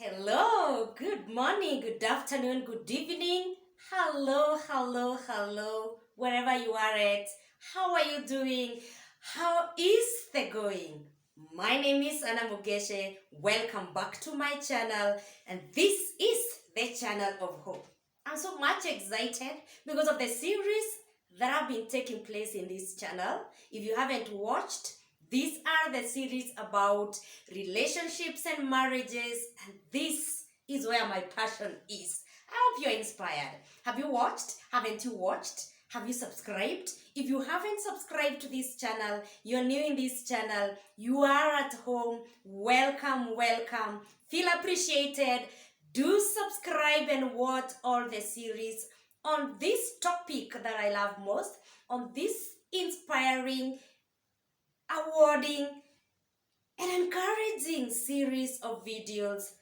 Hello, good morning, good afternoon, good evening. Hello, wherever you are at. How are you doing? How is the going? My name is Anna Mugeshe. Welcome back to my channel, and this is the channel of hope. I'm so much excited because of the series that have been taking place in this channel. If you haven't watched, these are the series about relationships and marriages, and this is where my passion is. I hope you're inspired. Have you watched? Haven't you watched? Have you subscribed? If you haven't subscribed to this channel, you're new in this channel, you are at home, welcome. Feel appreciated. Do subscribe and watch all the series on this topic that I love most, on this inspiring, awarding, and encouraging series of videos.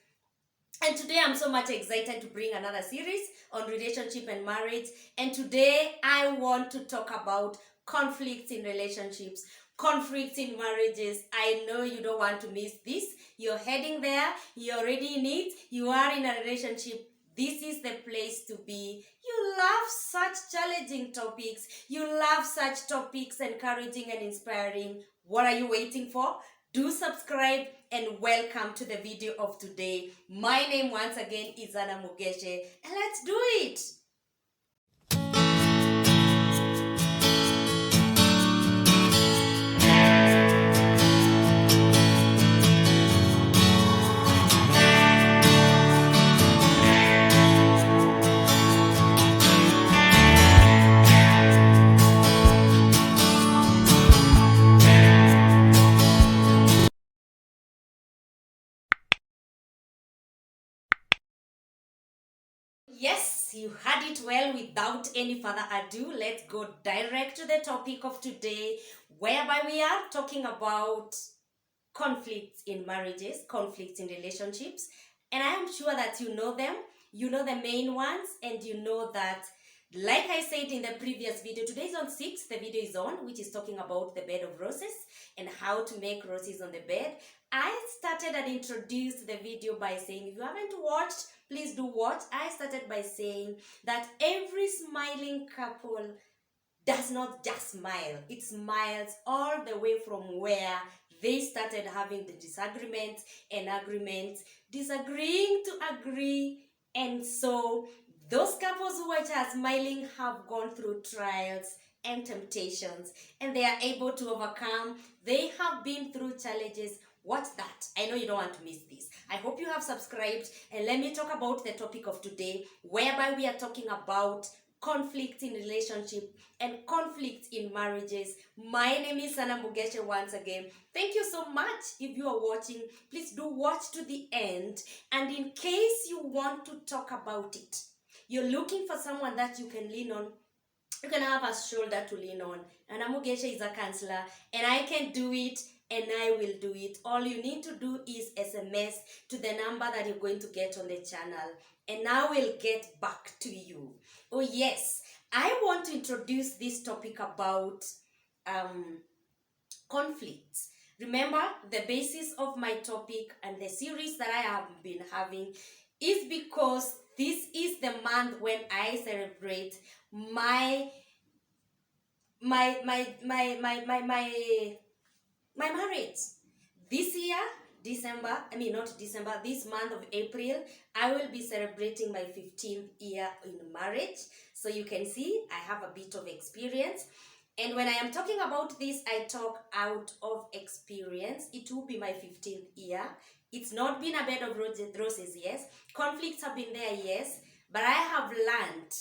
And today I'm so much excited to bring another series on relationship and marriage. And today I want to talk about conflicts in relationships, conflicts in marriages. I know you don't want to miss this. You're heading there, you're already in it, you are in a relationship. This is the place to be. You love such challenging topics. You love such topics, encouraging and inspiring. What are you waiting for? Do subscribe and welcome to the video of today. My name once again is Anna Mugeshe, and let's do it. Yes, you had it well. Without any further ado, let's go direct to the topic of today, whereby we are talking about conflicts in marriages, conflicts in relationships. And I am sure that you know them. You know the main ones, and you know that, like I said in the previous video, today is on 6, the video is on, which is talking about the bed of roses and how to make roses on the bed. I started and introduced the video by saying, if you haven't watched, please do watch. I started by saying that every smiling couple does not just smile. It smiles all the way from where they started having the disagreements and agreements, disagreeing to agree. And so those couples who are just smiling have gone through trials and temptations, and they are able to overcome. They have been through challenges. What's that? I know you don't want to miss this. I hope you have subscribed, and let me talk about the topic of today, whereby we are talking about conflict in relationship and conflict in marriages. My name is Anna Mugeshe once again. Thank you so much. If you are watching, please do watch to the end. And in case you want to talk about it, you're looking for someone that you can lean on, you can have a shoulder to lean on. Anna Mugeshe is a counselor, and I can do it, and I will do it. All you need to do is SMS to the number that you're going to get on the channel, and I will get back to you. Oh yes, I want to introduce this topic about conflicts. Remember, the basis of my topic and the series that I have been having is because this is the month when I celebrate my marriage. This year, this month of April, I will be celebrating my 15th year in marriage. So you can see I have a bit of experience. And when I am talking about this, I talk out of experience. It will be my 15th year. It's not been a bed of roses, yes. Conflicts have been there, yes. But I have learned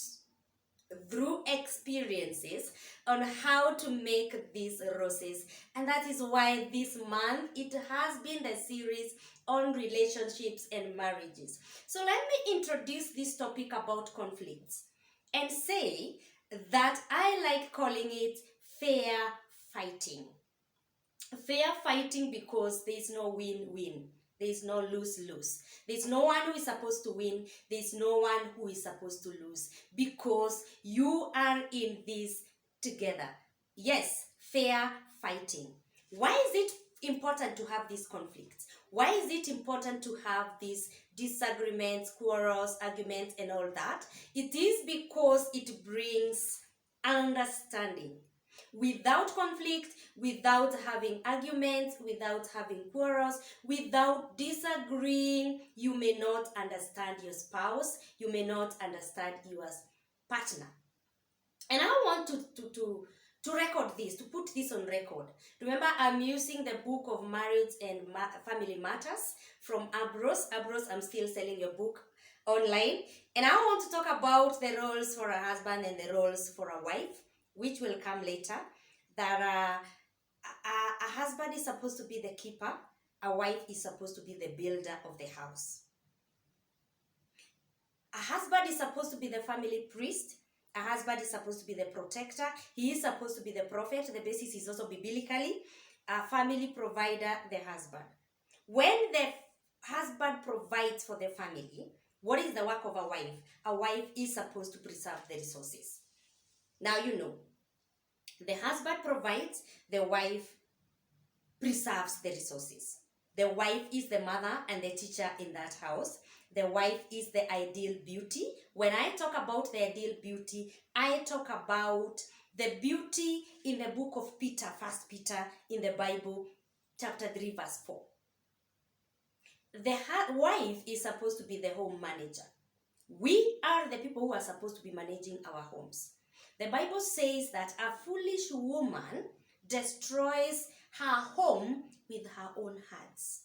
through experiences on how to make these roses, and that is why this month it has been the series on relationships and marriages. So let me introduce this topic about conflicts and say that I like calling it fair fighting. Fair fighting because there is no win-win. There is no lose-lose. There's no one who is supposed to win. There's no one who is supposed to lose, because you are in this together. Yes, fair fighting. Why is it important to have these conflicts? Why is it important to have these disagreements, quarrels, arguments, and all that? It is because it brings understanding. Without conflict, without having arguments, without having quarrels, without disagreeing, you may not understand your spouse, you may not understand your partner. And I want to record this, to put this on record. Remember, I'm using the book of Marriage and Family Matters from Ambrose. Ambrose, I'm still selling your book online. And I want to talk about the roles for a husband and the roles for a wife, which will come later. That a husband is supposed to be the keeper, a wife is supposed to be the builder of the house. A husband is supposed to be the family priest. A husband is supposed to be the protector. He is supposed to be the prophet. The basis is also biblically a family provider, the husband. When the husband provides for the family, what is the work of a wife? A wife is supposed to preserve the resources. Now you know. The husband provides, the wife preserves the resources. The wife is the mother and the teacher in that house. The wife is the ideal beauty. When I talk about the ideal beauty, I talk about the beauty in the book of Peter, 1 Peter in the Bible, chapter 3, verse 4. The wife is supposed to be the home manager. We are the people who are supposed to be managing our homes. The Bible says that a foolish woman destroys her home with her own hands.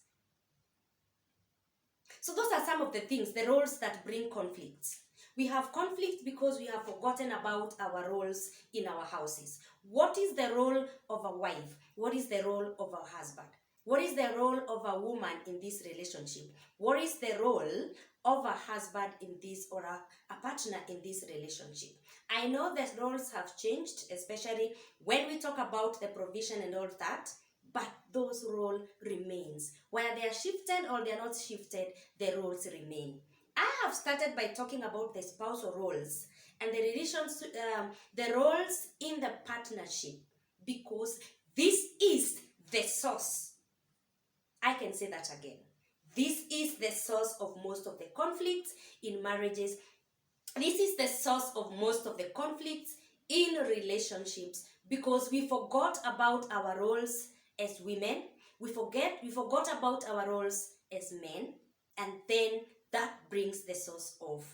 So those are some of the things, the roles that bring conflicts. We have conflict because we have forgotten about our roles in our houses. What is the role of a wife? What is the role of a husband? What is the role of a woman in this relationship? What is the role of a husband in this, or a partner in this relationship? I know that roles have changed, especially when we talk about the provision and all that, but those roles remains. Whether they are shifted or they are not shifted, the roles remain. I have started by talking about the spousal roles and the relations, the roles in the partnership, because this is the source. I can say that again. This is the source of most of the conflicts in marriages. This is the source of most of the conflicts in relationships, because we forgot about our roles as women. We forgot about our roles as men, and then that brings the source of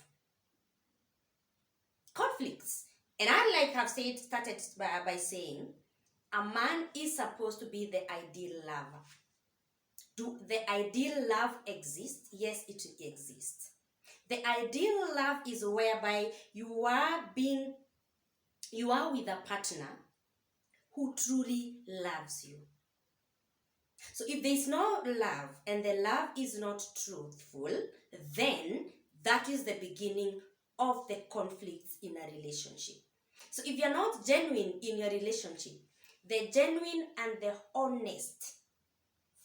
conflicts. And I started by saying, a man is supposed to be the ideal lover. Do the ideal love exist? Yes, it exists. The ideal love is whereby you are with a partner who truly loves you. So if there is no love and the love is not truthful, then that is the beginning of the conflicts in a relationship. So if you're not genuine in your relationship, the genuine and the honest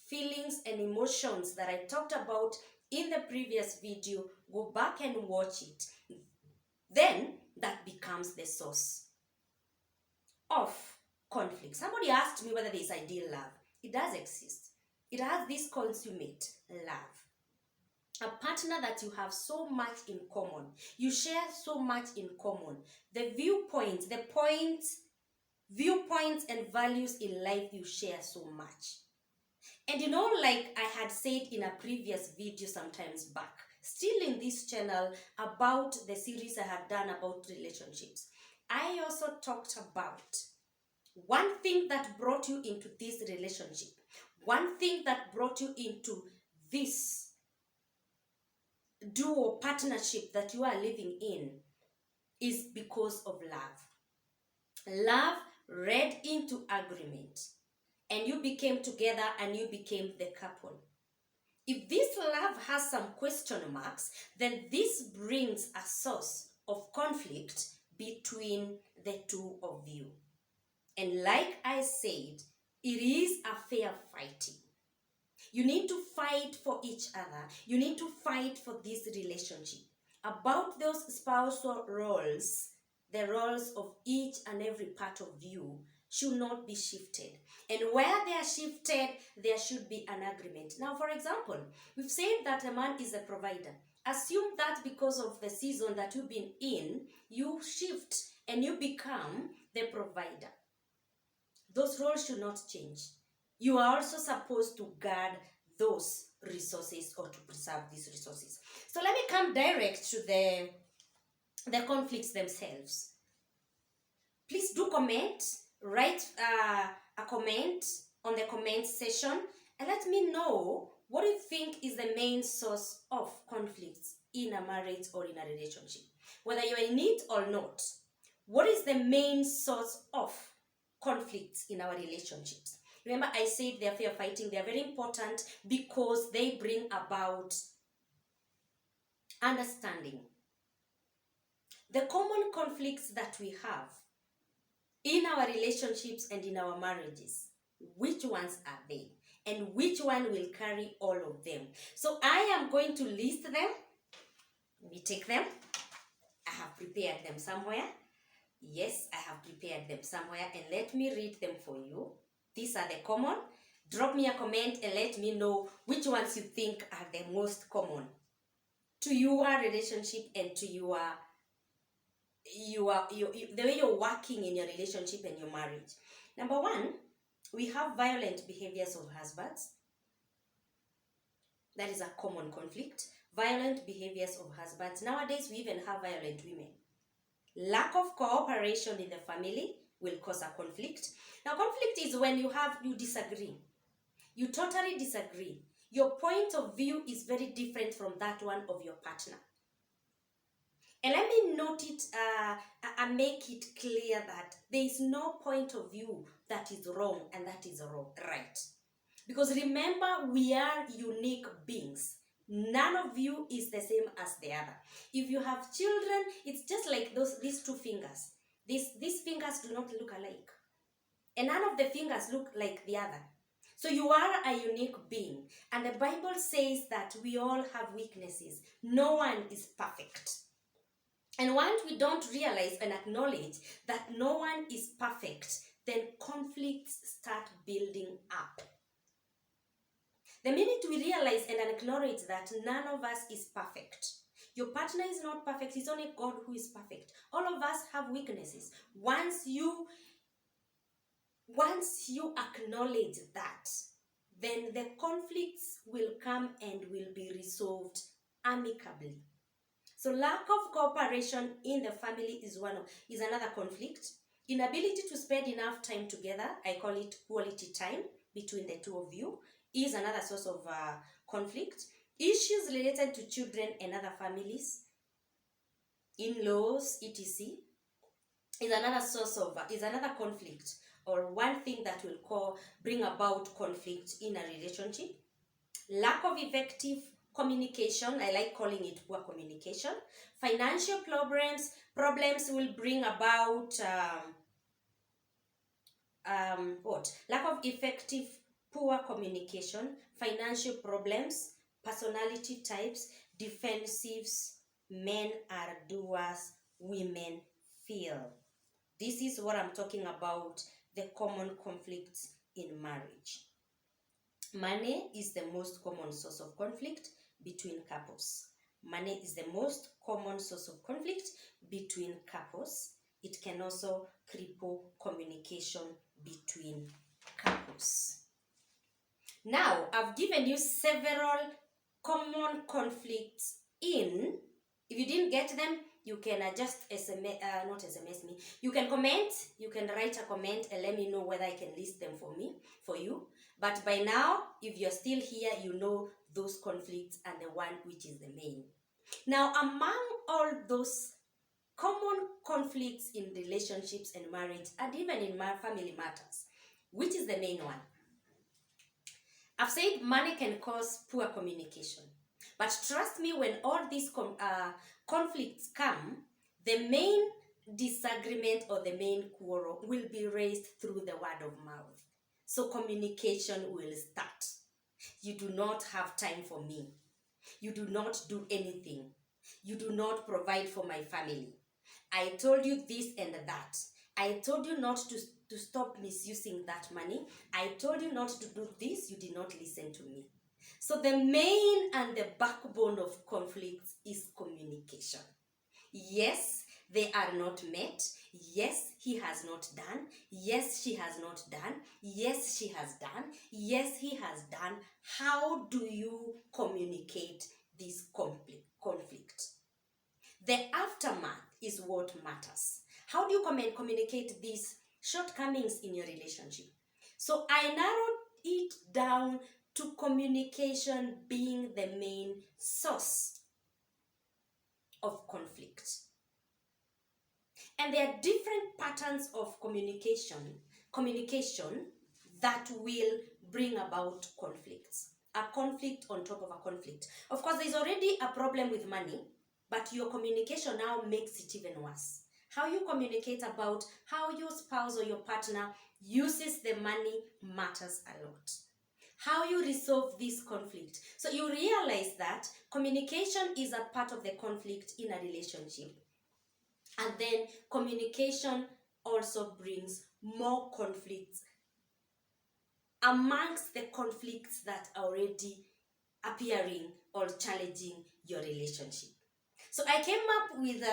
feelings and emotions that I talked about in the previous video, go back and watch it. Then that becomes the source of conflict. Somebody asked me whether there is ideal love. It does exist. It has this consummate love. A partner that you have so much in common. You share so much in common. The viewpoints and values in life you share so much. And you know, like I had said in a previous video sometimes back, still in this channel, about the series I had done about relationships, I also talked about one thing that brought you into this relationship, one thing that brought you into this duo partnership that you are living in is because of love. Love led into agreement, and you became together and you became the couple. If this love has some question marks, then this brings a source of conflict between the two of you. And like I said, it is a fair fighting. You need to fight for each other. You need to fight for this relationship. About those spousal roles, the roles of each and every part of you, should not be shifted. And where they are shifted, there should be an agreement. Now, for example, we've said that a man is a provider. Assume that because of the season that you've been in, you shift and you become the provider. Those roles should not change. You are also supposed to guard those resources or to preserve these resources. So let me come direct to the conflicts themselves. Please do comment, write a comment on the comment section, and let me know what you think is the main source of conflicts in a marriage or in a relationship. Whether you're in it or not, what is the main source of conflicts in our relationships? Remember, I said they're fair fighting. They're very important because they bring about understanding. The common conflicts that we have in our relationships and in our marriages, which ones are they? And which one will carry all of them? So I am going to list them. Let me take them. I have prepared them somewhere. Yes, I have prepared them somewhere, and let me read them for you. These are the common. Drop me a comment and let me know which ones you think are the most common to your relationship and to the way you're working in your relationship and your marriage. Number one, we have violent behaviors of husbands. That is a common conflict. Violent behaviors of husbands. Nowadays, we even have violent women. Lack of cooperation in the family will cause a conflict. Now, conflict is when you disagree. You totally disagree. Your point of view is very different from that one of your partner. And let me note it and make it clear that there is no point of view that is wrong and that is right. Because remember, we are unique beings. None of you is the same as the other. If you have children, it's just like these two fingers. These fingers do not look alike. And none of the fingers look like the other. So you are a unique being. And the Bible says that we all have weaknesses. No one is perfect. And once we don't realize and acknowledge that no one is perfect, then conflicts start building up. The minute we realize and acknowledge that none of us is perfect, your partner is not perfect, it's only God who is perfect. All of us have weaknesses. Once you acknowledge that, then the conflicts will come and will be resolved amicably. So lack of cooperation in the family is another conflict. Inability to spend enough time together, I call it quality time between the two of you, is another source of conflict. Issues related to children and other families, in-laws, etc., is another conflict, or one thing that will bring about conflict in a relationship. Lack of effective communication, I like calling it poor communication. Financial problems will bring about lack of effective poor communication, financial problems, personality types, defensives, men are doers, women feel. This is what I'm talking about, the common conflicts in marriage. Money is the most common source of conflict between couples. Money is the most common source of conflict between couples. It can also cripple communication between couples. Now, I've given you several common conflicts in. If you didn't get them, you can just not SMS me. You can comment, you can write a comment and let me know whether I can list them for you. But by now, if you're still here, you know those conflicts and the one which is the main. Now, among all those common conflicts in relationships and marriage, and even in family matters, which is the main one? I've said money can cause poor communication. But trust me, when all these conflicts come, the main disagreement or the main quarrel will be raised through the word of mouth. So communication will start. You do not have time for me. You do not do anything. You do not provide for my family. I told you this and that. I told you not to stop misusing that money. I told you not to do this. You did not listen to me. So the main and the backbone of conflicts is communication. Yes, they are not met. Yes, he has not done. Yes, she has not done. Yes, she has done. Yes, he has done. How do you communicate this conflict? The aftermath is what matters. How do you communicate these shortcomings in your relationship? So I narrowed it down to communication being the main source of conflict. And there are different patterns of communication that will bring about conflicts. A conflict on top of a conflict. Of course, there's already a problem with money, but your communication now makes it even worse. How you communicate about how your spouse or your partner uses the money matters a lot. How you resolve this conflict. So you realize that communication is a part of the conflict in a relationship. And then communication also brings more conflicts amongst the conflicts that are already appearing or challenging your relationship. So I came up with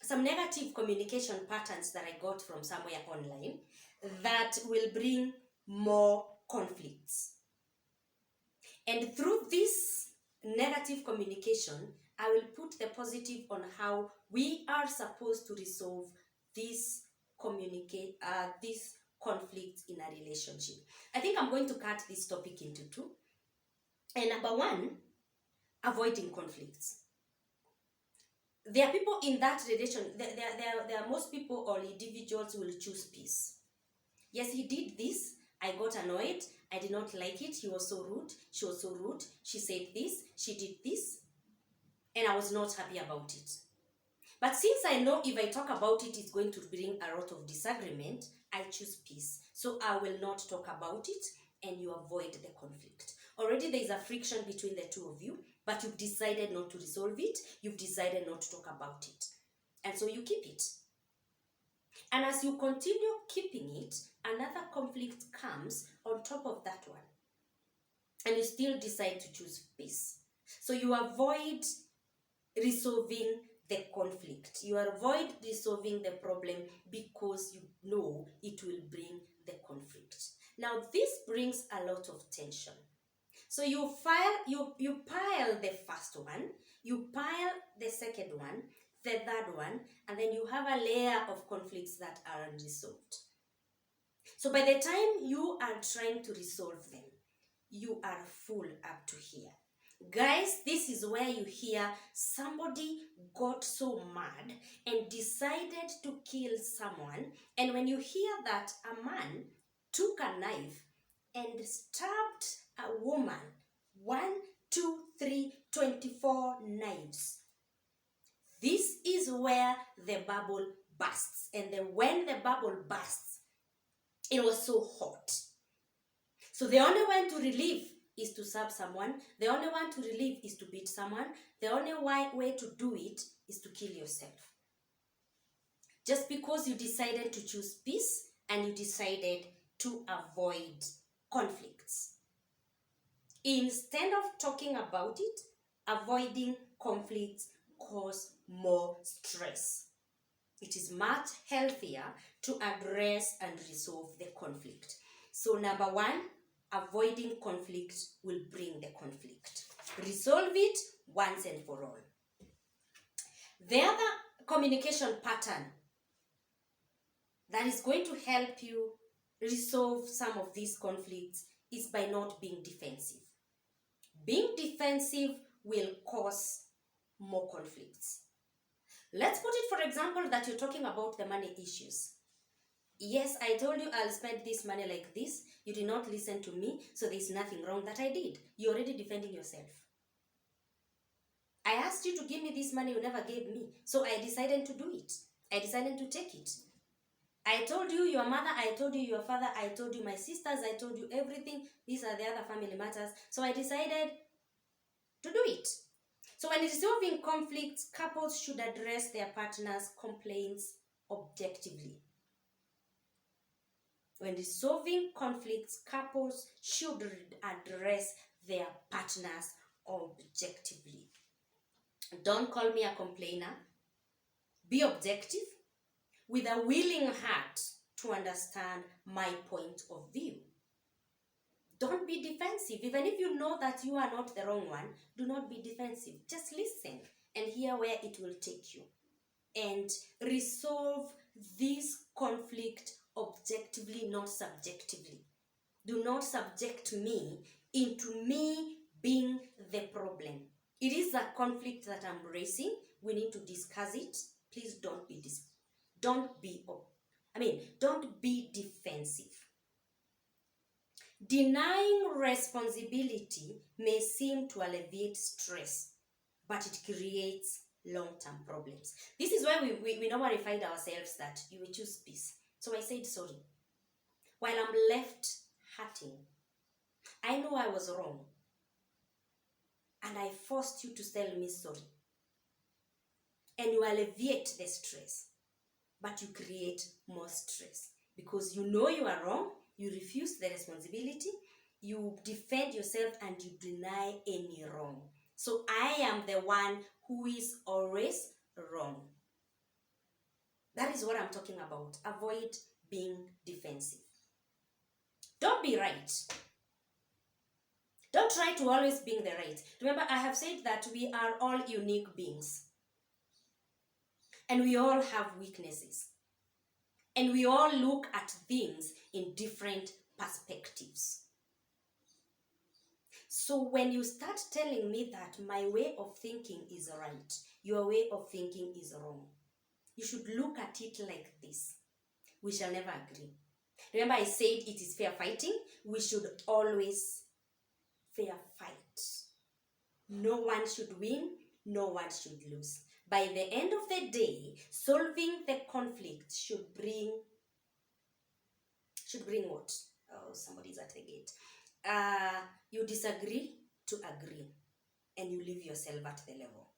some negative communication patterns that I got from somewhere online that will bring more conflicts. And through this negative communication, I will put the positive on how we are supposed to resolve this conflict in a relationship. I think I'm going to cut this topic into two. And number one, avoiding conflicts. There are people in that relation, there are most people or individuals who will choose peace. Yes, he did this. I got annoyed. I did not like it. He was so rude. She was so rude. She said this. She did this. And I was not happy about it. But since I know if I talk about it, it's going to bring a lot of disagreement, I choose peace. So I will not talk about it and you avoid the conflict. Already there is a friction between the two of you, but you've decided not to resolve it. You've decided not to talk about it. And so you keep it. And as you continue keeping it, another conflict comes on top of that one. And you still decide to choose peace. So you avoid resolving the conflict. You avoid resolving the problem because you know it will bring the conflict. Now this brings a lot of tension. So you pile the first one, you pile the second one, the third one, and then you have a layer of conflicts that are unresolved. So by the time you are trying to resolve them, you are full up to here. Guys, this is where you hear somebody got so mad and decided to kill someone. And when you hear that a man took a knife and stabbed a woman, 1, 2, 3, 24 knives. This is where the bubble bursts. And then when the bubble bursts, it was so hot. So the only way to relieve is to stab someone. The only way to relieve is to beat someone. The only way to do it is to kill yourself. Just because you decided to choose peace and you decided to avoid conflicts. Instead of talking about it, avoiding conflicts cause more stress. It is much healthier to address and resolve the conflict. So number one, avoiding conflict will bring the conflict. Resolve it once and for all. The other communication pattern that is going to help you resolve some of these conflicts is by not being defensive. Being defensive will cause more conflicts. Let's put it, for example, that you're talking about the money issues. Yes, I told you I'll spend this money like this. You did not listen to me, so there's nothing wrong that I did. You're already defending yourself. I asked you to give me this money, you never gave me. So I decided to do it. I decided to take it. I told you your mother, I told you your father, I told you my sisters, I told you everything. These are the other family matters. So I decided to do it. So when resolving conflicts, couples should address their partner's complaints objectively. When resolving conflicts, couples should address their partners objectively. Don't call me a complainer. Be objective with a willing heart to understand my point of view. Don't be defensive. Even if you know that you are not the wrong one, do not be defensive. Just listen and hear where it will take you. And resolve this conflict objectively, not subjectively. Do not subject me into me being the problem. It is a conflict that I'm raising. We need to discuss it. Please don't be defensive. Denying responsibility may seem to alleviate stress, but it creates long-term problems. This is where we normally find ourselves that you will choose peace. So I said sorry. While I'm left hurting, I know I was wrong. And I forced you to tell me sorry. And you alleviate the stress, but you create more stress. Because you know you are wrong, you refuse the responsibility, you defend yourself, and you deny any wrong. So I am the one who is always wrong. That is what I'm talking about. Avoid being defensive. Don't be right. Don't try to always be the right. Remember, I have said that we are all unique beings. And we all have weaknesses. And we all look at things in different perspectives. So when you start telling me that my way of thinking is right, your way of thinking is wrong, you should look at it like this. We shall never agree. Remember, I said it is fair fighting. We should always fair fight. No one should win, no one should lose. By the end of the day, solving the conflict should bring what? Oh, somebody's at the gate. You disagree to agree, and you leave yourself at the level.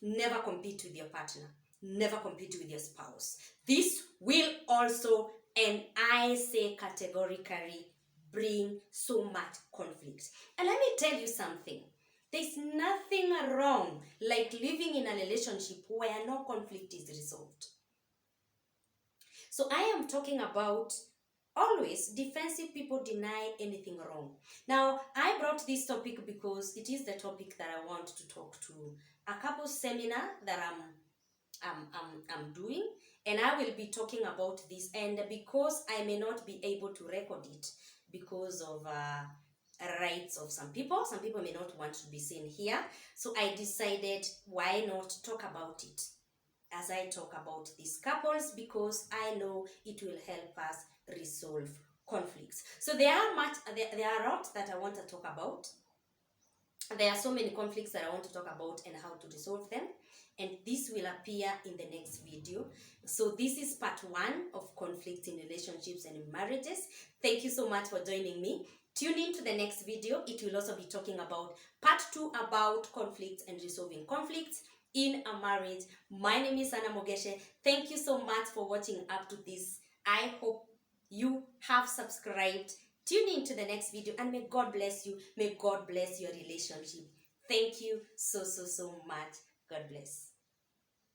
Never compete with your partner. Never compete with your spouse. This will also, and I say categorically, bring so much conflict. And let me tell you something. There's nothing wrong like living in a relationship where no conflict is resolved. So I am talking about always defensive people deny anything wrong. Now, I brought this topic because it is the topic that I want to talk to a couples seminar that I'm doing, and I will be talking about this. And because I may not be able to record it because of rights of some people may not want to be seen here, so I decided why not talk about it as I talk about these couples, because I know it will help us resolve conflicts. So there are a lot that I want to talk about. There are so many conflicts that I want to talk about and how to resolve them, and this will appear in the next video. So this is part 1 of conflict in relationships and in marriages. Thank you so much for joining me. Tune in to the next video. It will also be talking about part 2 about conflicts and resolving conflicts in a marriage. My name is Anna Mogeshe. Thank you so much for watching up to this. I hope you have subscribed. Tune in to the next video, and may God bless you. May God bless your relationship. Thank you so much. God bless.